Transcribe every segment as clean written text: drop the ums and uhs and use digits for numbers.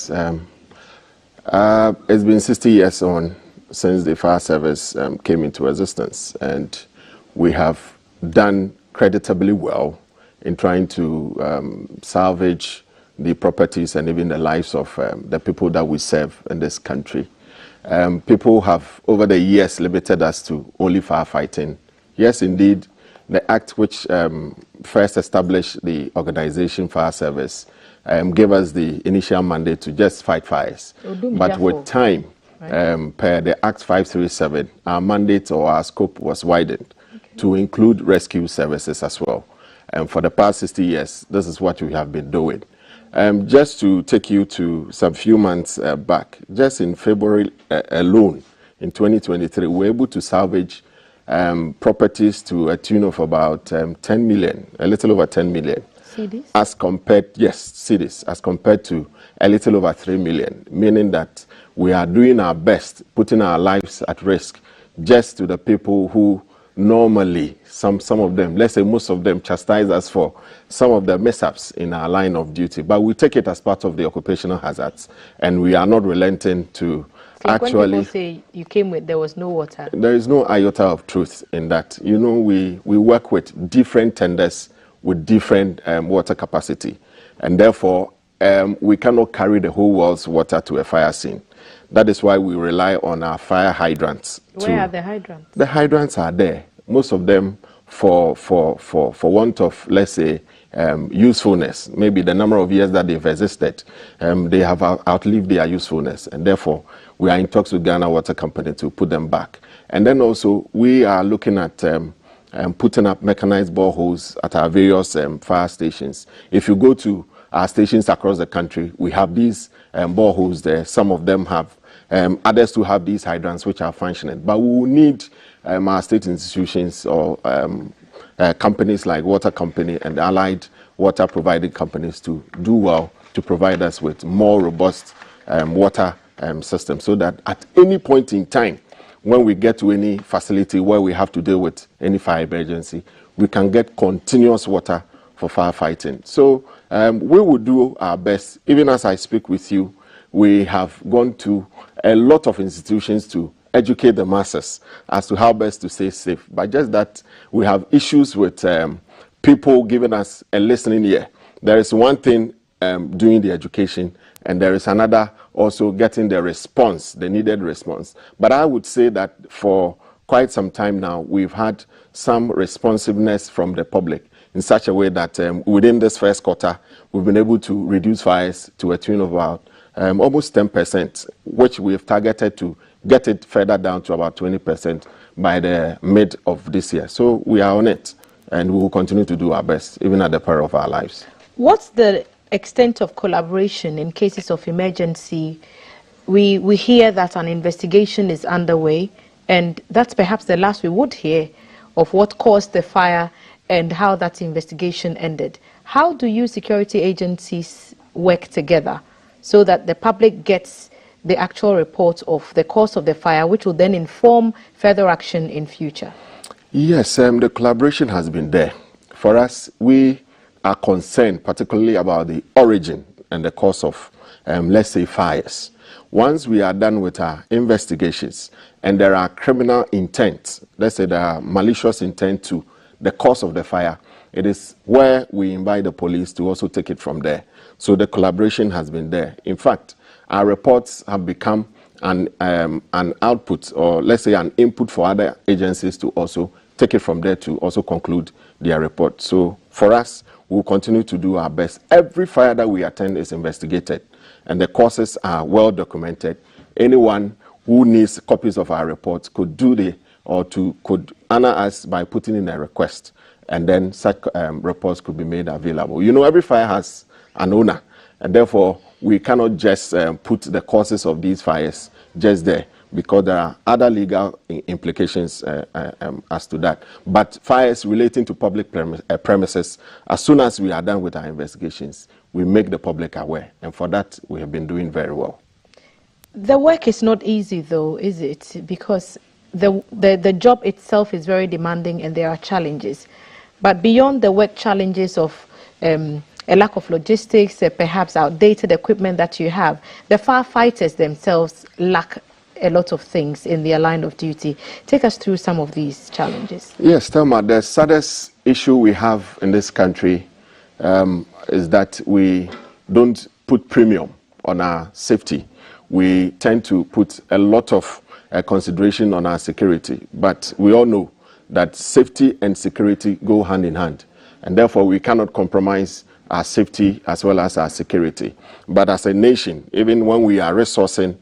Yes. It's been 60 years on since the fire service came into existence, and we have done creditably well in trying to salvage the properties and even the lives of the people that we serve in this country. People have, over the years, limited us to only firefighting. Yes, indeed, the act which first established the organization Fire Service gave us the initial mandate to just fight fires. But with time, per the Act 537, our mandate or our scope was widened to include rescue services as well. And for the past 60 years, this is what we have been doing. Just to take you to some few months back, just in February alone, in 2023, we were able to salvage properties to a tune of about 10 million, a little over 10 million. Cedis? As compared, yes, cedis, as compared to a little over 3 million, meaning that we are doing our best, putting our lives at risk just to the people who normally, some of them, let's say most of them, chastise us for some of the mishaps in our line of duty. But we take it as part of the occupational hazards, and we are not relenting to actually. When people say you came with, there was no water. There is no iota of truth in that. You know, we work with different tenders with different water capacity, and therefore we cannot carry the whole world's water to a fire scene. That is why we rely on our fire hydrants. Where are the hydrants? The hydrants are there. Most of them for want of, let's say, usefulness. Maybe the number of years that they've existed, they have outlived their usefulness, and therefore we are in talks with Ghana Water Company to put them back. And then also we are looking at putting up mechanized boreholes at our various fire stations. If you go to our stations across the country, we have these boreholes there. Some of them have, others to have these hydrants which are functioning. But we will need our state institutions or companies like Water Company and allied water providing companies to do well to provide us with more robust water systems, so that at any point in time when we get to any facility where we have to deal with any fire emergency, we can get continuous water for firefighting. So we will do our best. Even as I speak with you, we have gone to a lot of institutions to educate the masses as to how best to stay safe. But just that we have issues with people giving us a listening ear. There is one thing doing the education, and there is another also getting the response, the needed response. But I would say that for quite some time now, we've had some responsiveness from the public in such a way that within this first quarter, we've been able to reduce fires to a tune of about almost 10%, which we've targeted to get it further down to about 20% by the mid of this year. So we are on it, and we will continue to do our best, even at the peril of our lives. What's the extent of collaboration in cases of emergency? We hear that an investigation is underway, and that's perhaps the last we would hear of what caused the fire and how that investigation ended. How do you security agencies work together so that the public gets the actual report of the cause of the fire, which will then inform further action in future? Yes, the collaboration has been there. For us, we are concerned particularly about the origin and the cause of, let's say, fires. Once we are done with our investigations and there are criminal intent, let's say there are malicious intent to the cause of the fire, it is where we invite the police to also take it from there. So the collaboration has been there. In fact, our reports have become an output, or let's say an input for other agencies to also take it from there to also conclude their report. So for us, we'll continue to do our best. Every fire that we attend is investigated, and the causes are well documented. Anyone who needs copies of our reports could could honor us by putting in a request, and then such reports could be made available. You know, every fire has an owner, and therefore we cannot just put the causes of these fires just there, because there are other legal implications as to that. But fires relating to public premises, as soon as we are done with our investigations, we make the public aware, and for that we have been doing very well. The work is not easy though, is it? Because the job itself is very demanding and there are challenges. But beyond the work challenges of a lack of logistics, perhaps outdated equipment that you have. The firefighters themselves lack a lot of things in their line of duty. Take us through some of these challenges. Yes, Thelma, the saddest issue we have in this country is that we don't put premium on our safety. We tend to put a lot of consideration on our security, but we all know that safety and security go hand in hand, and therefore we cannot compromise our safety as well as our security. But as a nation, even when we are resourcing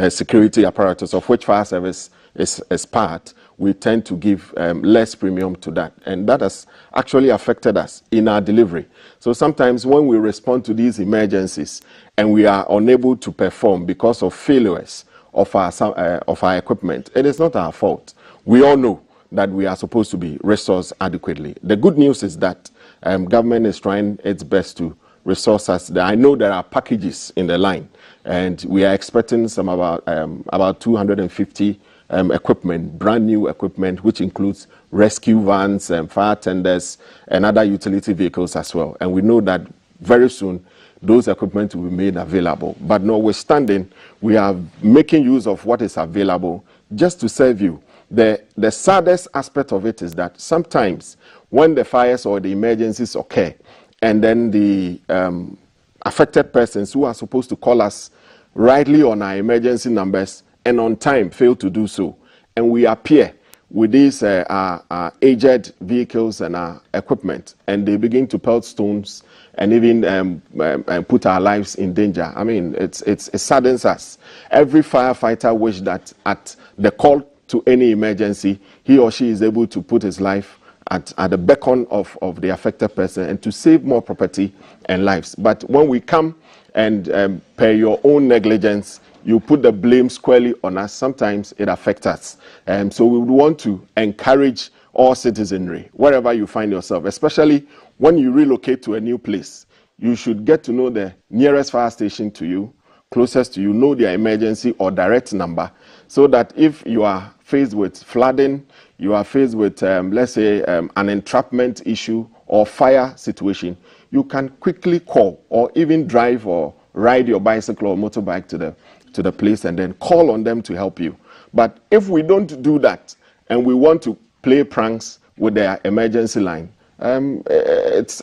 security apparatus, of which fire service is part, we tend to give less premium to that, and that has actually affected us in our delivery. So sometimes when we respond to these emergencies and we are unable to perform because of failures of our equipment, it is not our fault. We all know that we are supposed to be resourced adequately. The good news is that government is trying its best to resource us. I know there are packages in the line, and we are expecting some about 250 equipment, brand new equipment, which includes rescue vans and fire tenders and other utility vehicles as well. And we know that very soon those equipment will be made available. But notwithstanding, we are making use of what is available just to serve you. The saddest aspect of it is that sometimes when the fires or the emergencies occur, and then the affected persons who are supposed to call us rightly on our emergency numbers and on time fail to do so, and we appear with these our aged vehicles and our equipment, and they begin to pelt stones and even put our lives in danger. I mean, it saddens us. Every firefighter wishes that at the call to any emergency, he or she is able to put his life at the beckon of the affected person and to save more property and lives. But when we come and per your own negligence, you put the blame squarely on us, sometimes it affects us. So we would want to encourage all citizenry, wherever you find yourself, especially when you relocate to a new place. You should get to know the nearest fire station to you, closest to you, know their emergency or direct number, so that if you are faced with flooding, you are faced with, let's say, an entrapment issue or fire situation, you can quickly call or even drive or ride your bicycle or motorbike to the place and then call on them to help you. But if we don't do that and we want to play pranks with their emergency line, it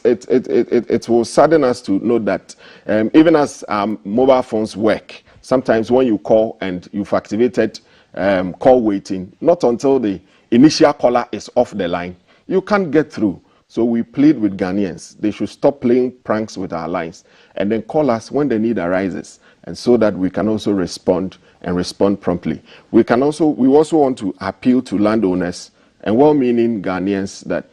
will sadden us to know that even as mobile phones work, sometimes when you call and you've activated call waiting, not until the initial caller is off the line, you can't get through. So we plead with Ghanaians, they should stop playing pranks with our lines and then call us when the need arises, and so that we can also respond and respond promptly. We also want to appeal to landowners and well-meaning Ghanaians that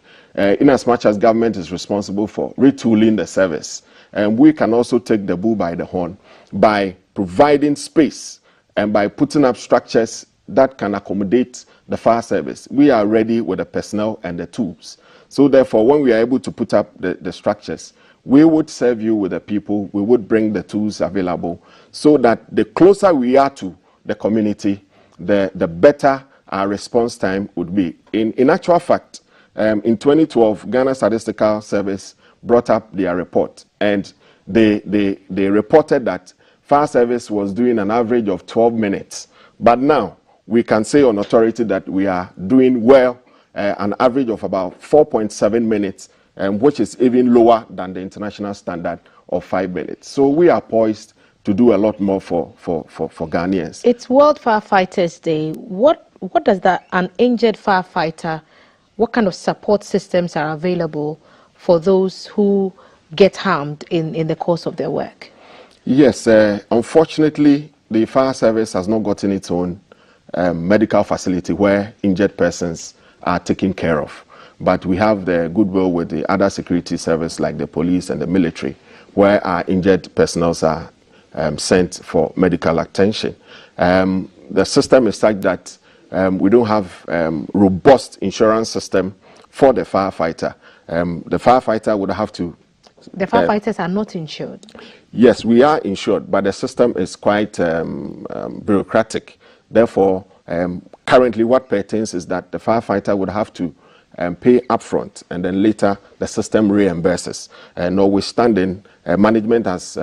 in as much as government is responsible for retooling the service, we can also take the bull by the horn by providing space and by putting up structures that can accommodate the fire service. We are ready with the personnel and the tools. So therefore, when we are able to put up the structures, we would serve you with the people, we would bring the tools available, so that the closer we are to the community, the better our response time would be. In actual fact, in 2012, Ghana Statistical Service brought up their report, and they reported that fire service was doing an average of 12 minutes. But now, we can say on authority that we are doing well, an average of about 4.7 minutes, which is even lower than the international standard of 5 minutes. So we are poised to do a lot more for Ghanaians. It's World Firefighters Day. What does an injured firefighter, what kind of support systems are available for those who get harmed in the course of their work? Yes, unfortunately, the fire service has not gotten its own medical facility where injured persons are taken care of. But we have the goodwill with the other security service like the police and the military, where our injured personnel are sent for medical attention. The system is such that we don't have robust insurance system for the firefighter. The firefighter would have to... The firefighters are not insured? Yes, we are insured, but the system is quite bureaucratic. Therefore, currently what pertains is that the firefighter would have to pay upfront, and then later the system reimburses. Notwithstanding, management has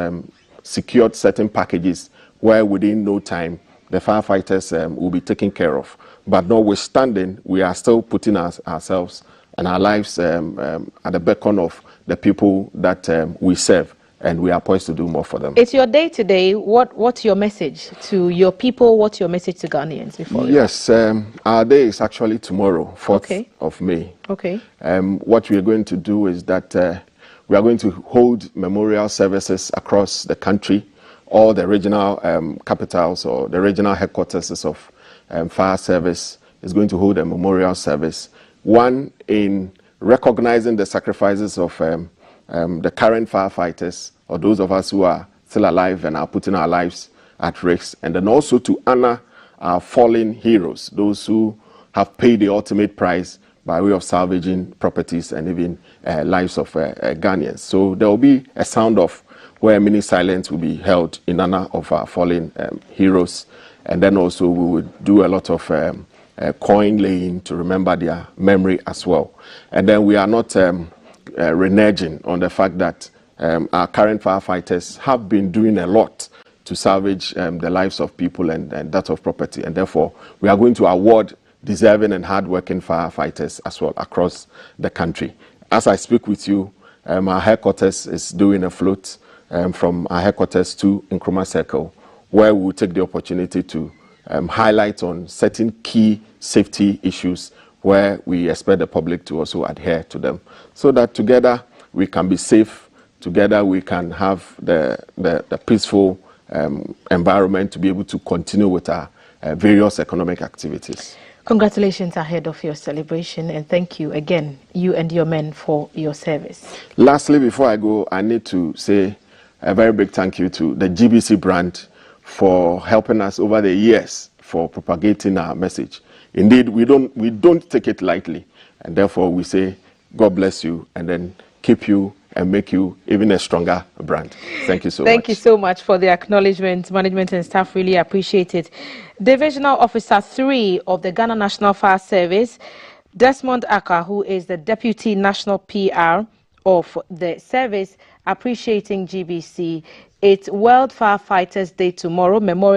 secured certain packages where within no time the firefighters will be taken care of. But notwithstanding, we are still putting ourselves and our lives at the beckon of the people that we serve, and we are poised to do more for them. It's your day today. What's your message to your people? What's your message to Ghanaians before we Yes, our day is actually tomorrow, 4th of May. Okay. What we are going to do is that we are going to hold memorial services across the country. All the regional capitals or the regional headquarters of fire service is going to hold a memorial service. One in recognizing the sacrifices of the current firefighters, or those of us who are still alive and are putting our lives at risk, and then also to honor our fallen heroes, those who have paid the ultimate price by way of salvaging properties and even lives of Ghanaians. So there will be a sound off where a mini silence will be held in honor of our fallen heroes, and then also we would do a lot of coin laying to remember their memory as well. And then we are not reneging on the fact that our current firefighters have been doing a lot to salvage the lives of people and that of property, and therefore we are going to award deserving and hard-working firefighters as well across the country. As I speak with you, our headquarters is doing a float from our headquarters to Nkrumah Circle, where we will take the opportunity to highlight on certain key safety issues where we expect the public to also adhere to them, so that together we can be safe, together we can have the peaceful environment to be able to continue with our various economic activities. Congratulations ahead of your celebration, and thank you again, you and your men, for your service. Lastly, before I go, I need to say a very big thank you to the GBC brand for helping us over the years for propagating our message. Indeed, we don't take it lightly, and therefore we say God bless you, and then keep you and make you even a stronger brand. Thank you so much. Thank you so much for the acknowledgement. Management and staff really appreciate it. Divisional Officer 3 of the Ghana National Fire Service, Desmond Aka, who is the Deputy National PR of the service, appreciating GBC. It's World Firefighters Day tomorrow. Memorial